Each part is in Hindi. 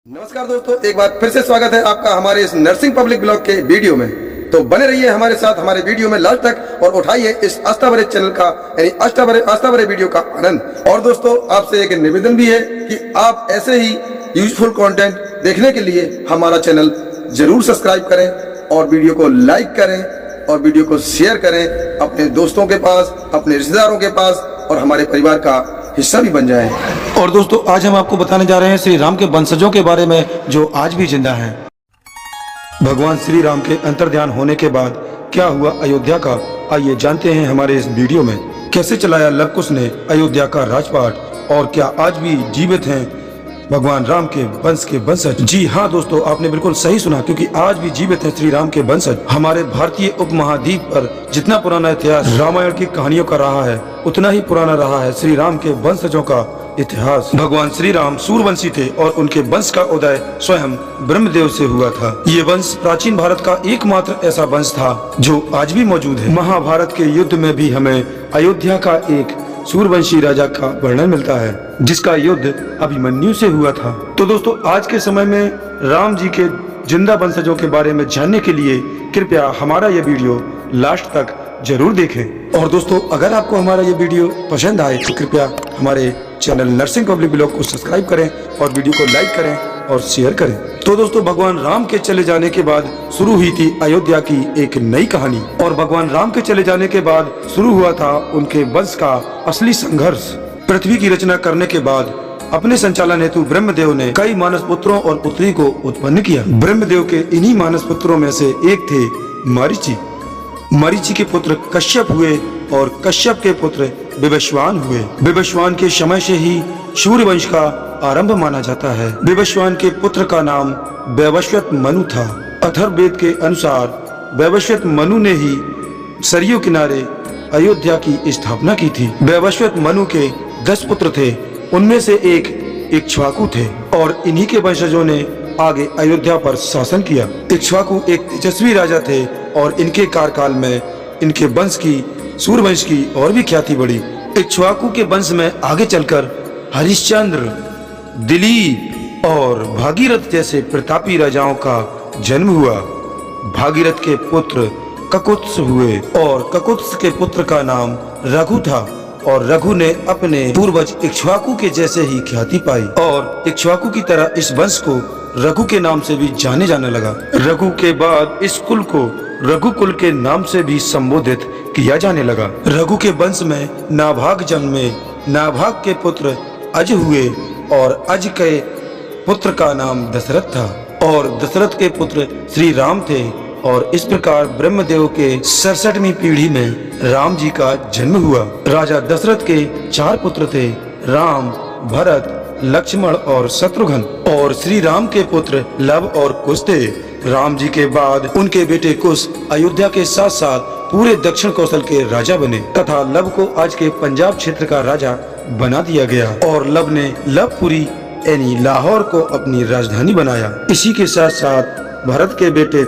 नमस्कार दोस्तों, एक बार फिर से स्वागत है आपका हमारे इस नर्सिंग पब्लिक ब्लॉग के वीडियो में। तो बने रहिए हमारे साथ हमारे वीडियो में लास्ट तक और उठाइए इस आस्था भरे चैनल का यानी आस्था भरे वीडियो का आनंद। और दोस्तों, आपसे एक निवेदन भी है कि आप ऐसे ही यूजफुल कंटेंट देखने के लिए हमारा चैनल जरूर सब्सक्राइब करें और वीडियो को लाइक करें और वीडियो को शेयर करें अपने दोस्तों के पास, अपने रिश्तेदारों के पास और हमारे परिवार का हिस्सा भी बन जाए। और दोस्तों, आज हम आपको बताने जा रहे हैं श्री राम के वंशजों के बारे में जो आज भी जिंदा हैं। भगवान श्री राम के अंतर्ध्यान होने के बाद क्या हुआ अयोध्या का, आइए जानते हैं हमारे इस वीडियो में। कैसे चलाया लव कुश ने अयोध्या का राजपाट और क्या आज भी जीवित हैं भगवान राम के वंश के वंशज। जी हाँ दोस्तों, आपने बिल्कुल सही सुना, क्योंकि आज भी जीवित हैं श्री राम के वंशज। हमारे भारतीय उपमहाद्वीप पर जितना पुराना इतिहास रामायण की कहानियों का रहा है, उतना ही पुराना रहा है श्री राम के वंशजों का इतिहास। भगवान श्री राम सूर्यवंशी थे और उनके वंश का उदय स्वयं ब्रह्मदेव से हुआ था। ये वंश प्राचीन भारत का एकमात्र ऐसा वंश था जो आज भी मौजूद है। महाभारत के युद्ध में भी हमें अयोध्या का एक सूर्यवंशी राजा का वर्णन मिलता है, जिसका युद्ध अभिमन्यु से हुआ था। तो दोस्तों, आज के समय में राम जी के जिंदा वंशजों के बारे में जानने के लिए कृपया हमारा ये वीडियो लास्ट तक जरूर देखें। और दोस्तों, अगर आपको हमारा ये वीडियो पसंद आए तो कृपया हमारे चैनल नर्सिंग पब्लिक ब्लॉग को सब्सक्राइब करें और वीडियो को लाइक करें और शेयर करें। तो दोस्तों, भगवान राम के चले जाने के बाद शुरू हुई थी अयोध्या की एक नई कहानी। और भगवान राम के चले जाने के बाद शुरू हुआ था उनके वंश का असली संघर्ष। पृथ्वी की रचना करने के बाद अपने संचालन हेतु ब्रह्मदेव ने कई मानस पुत्रों और पुत्री को उत्पन्न किया। ब्रह्मदेव के इन्हीं मानस पुत्रों में से एक थे मरीचि। मरीचि के पुत्र कश्यप हुए और कश्यप के पुत्र विवस्वान हुए। विवस्वान के समय से ही सूर्यवंश का आरंभ माना जाता है। विवस्वान के पुत्र का नाम वैवस्वत मनु था। अथर्ववेद के अनुसार वैवस्वत मनु ने ही सरयू किनारे अयोध्या की स्थापना की थी। वैवस्वत मनु के 10 पुत्र थे, उनमें से एक इक्ष्वाकु थे और इन्हीं के वंशजों ने आगे अयोध्या पर शासन किया। इक्ष्वाकु एक तेजस्वी राजा थे और इनके कार्यकाल में इनके वंश की सूर्यवंश की और भी ख्याति बढ़ी। इक्ष्वाकु के वंश में आगे चलकर हरिश्चंद्र, दिलीप और भागीरथ जैसे प्रतापी राजाओं का जन्म हुआ। भागीरथ के पुत्र ककुत्स हुए और ककुत्स के पुत्र का नाम रघु था और रघु ने अपने पूर्वज इक्ष्वाकु के जैसे ही ख्याति पाई और इक्ष्वाकु की तरह इस वंश को रघु के नाम से भी जाने जाने लगा। रघु के बाद इस कुल को रघुकुल के नाम से भी संबोधित किया जाने लगा। रघु के वंश में नाभाग जन्मे। नाभाग के पुत्र अज हुए और अज के पुत्र का नाम दशरथ था और दशरथ के पुत्र श्री राम थे। और इस प्रकार ब्रह्मदेव के 67वीं पीढ़ी में राम जी का जन्म हुआ। राजा दशरथ के 4 पुत्र थे, राम, भरत, लक्ष्मण और शत्रुघ्न। और श्री राम के पुत्र लव और कुश थे। राम जी के बाद उनके बेटे कुश अयोध्या के साथ साथ पूरे दक्षिण कौशल के राजा बने तथा लव को आज के पंजाब क्षेत्र का राजा बना दिया गया और लव ने लवपुरी यानी लाहौर को अपनी राजधानी बनाया। इसी के साथ साथ भरत के बेटे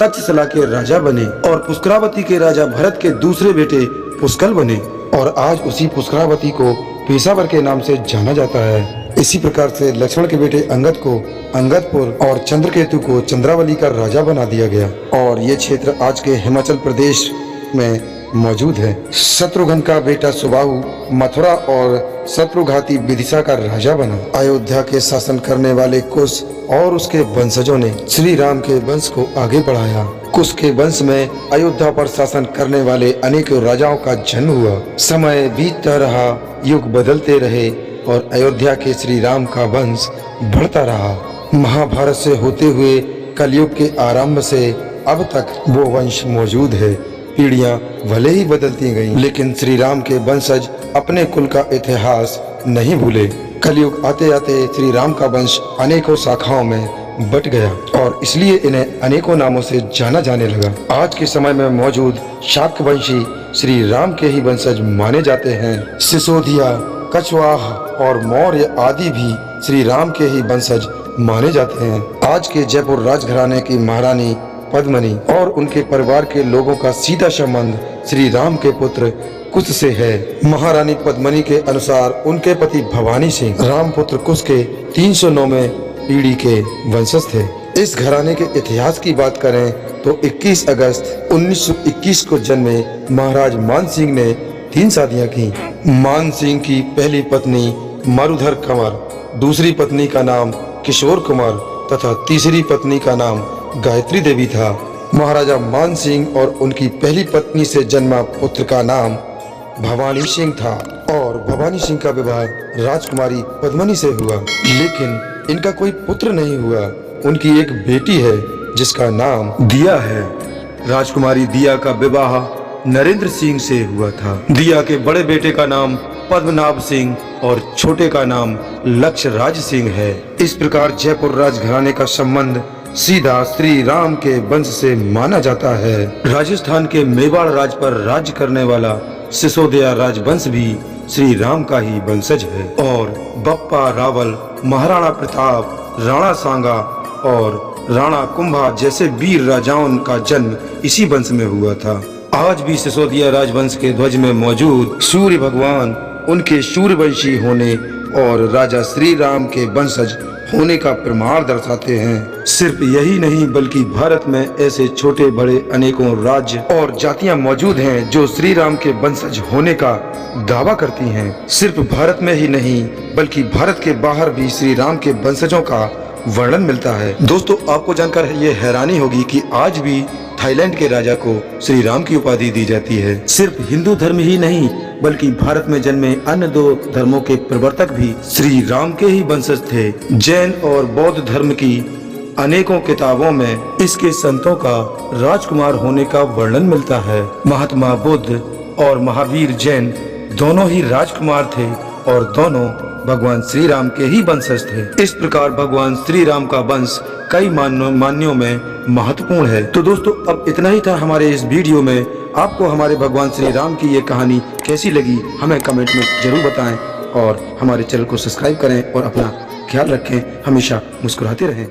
तक्षशिला के राजा बने और पुष्करावती के राजा भरत के दूसरे बेटे पुष्कल बने और आज उसी पुष्करावती को पेशावर के नाम से जाना जाता है। इसी प्रकार से लक्ष्मण के बेटे अंगद को अंगदपुर और चंद्रकेतु को चंद्रावली का राजा बना दिया गया और ये क्षेत्र आज के हिमाचल प्रदेश में मौजूद है। शत्रुघ्न का बेटा सुबाहु मथुरा और शत्रुघाती विदिशा का राजा बना। अयोध्या के शासन करने वाले कुश और उसके वंशजों ने श्री राम के वंश को आगे बढ़ाया। कुश के वंश में अयोध्या पर शासन करने वाले अनेकों राजाओं का जन्म हुआ। समय बीतता रहा, युग बदलते रहे और अयोध्या के श्री राम का वंश बढ़ता रहा। महाभारत से होते हुए कलयुग के आरंभ से अब तक वो वंश मौजूद है। पीढ़ियां भले ही बदलती गईं, लेकिन श्री राम के वंशज अपने कुल का इतिहास नहीं भूले। कलयुग आते आते श्री राम का वंश अनेकों शाखाओं में बट गया और इसलिए इन्हें अनेकों नामों से जाना जाने लगा। आज के समय में मौजूद शाक्यवंशी श्री राम के ही वंशज माने जाते हैं। सिसोदिया, कछवाह और मौर्य आदि भी श्री राम के ही वंशज माने जाते हैं। आज के जयपुर राजघराने की महारानी पद्मिनी और उनके परिवार के लोगों का सीधा संबंध श्री राम के पुत्र कुश से है। महारानी पद्मिनी के अनुसार उनके पति भवानी सिंह राम पुत्र कुश के 309 में पीढ़ी के वंशज थे। इस घराने के इतिहास की बात करें तो 21 अगस्त 1921 को जन्मे महाराज मान सिंह ने 3 शादियां की। मान सिंह की पहली पत्नी मारूधर कंवर, दूसरी पत्नी का नाम किशोर कुमार तथा तीसरी पत्नी का नाम गायत्री देवी था। महाराजा मान सिंह और उनकी पहली पत्नी से जन्मा पुत्र का नाम भवानी सिंह था और भवानी सिंह का विवाह राजकुमारी पद्मनी से हुआ, लेकिन इनका कोई पुत्र नहीं हुआ। उनकी एक बेटी है जिसका नाम दिया है। राजकुमारी दिया का विवाह नरेंद्र सिंह से हुआ था। दिया के बड़े बेटे का नाम पद्मनाभ सिंह और छोटे का नाम लक्ष्य राज सिंह है। इस प्रकार जयपुर राजघराने का संबंध सीधा श्री राम के वंश से माना जाता है। राजस्थान के मेवाड़ राज पर राज्य करने वाला सिसोदिया राजवंश भी श्री राम का ही वंशज है और बप्पा रावल, महाराणा प्रताप, राणा सांगा और राणा कुंभा जैसे वीर राजाओं का जन्म इसी वंश में हुआ था। आज भी सिसोदिया राजवंश के ध्वज में मौजूद सूर्य भगवान उनके सूर्यवंशी होने और राजा श्री राम के वंशज होने का प्रमाण दर्शाते हैं। सिर्फ यही नहीं बल्कि भारत में ऐसे छोटे बड़े अनेकों राज्य और जातियां मौजूद हैं जो श्री राम के वंशज होने का दावा करती हैं। सिर्फ भारत में ही नहीं बल्कि भारत के बाहर भी श्री राम के वंशजों का वर्णन मिलता है। दोस्तों, आपको जानकर ये हैरानी होगी कि आज भी थाईलैंड के राजा को श्री राम की उपाधि दी जाती है। सिर्फ हिंदू धर्म ही नहीं बल्कि भारत में जन्मे अन्य 2 धर्मों के प्रवर्तक भी श्री राम के ही वंशज थे। जैन और बौद्ध धर्म की अनेकों किताबों में इसके संतों का राजकुमार होने का वर्णन मिलता है। महात्मा बुद्ध और महावीर जैन दोनों ही राजकुमार थे और दोनों भगवान श्री राम के ही वंशज थे। इस प्रकार भगवान श्री राम का वंश कई मान्यों में महत्वपूर्ण है। तो दोस्तों, अब इतना ही था हमारे इस वीडियो में। आपको हमारे भगवान श्री राम की ये कहानी कैसी लगी हमें कमेंट में जरूर बताएं और हमारे चैनल को सब्सक्राइब करें और अपना ख्याल रखें। हमेशा मुस्कुराते रहें।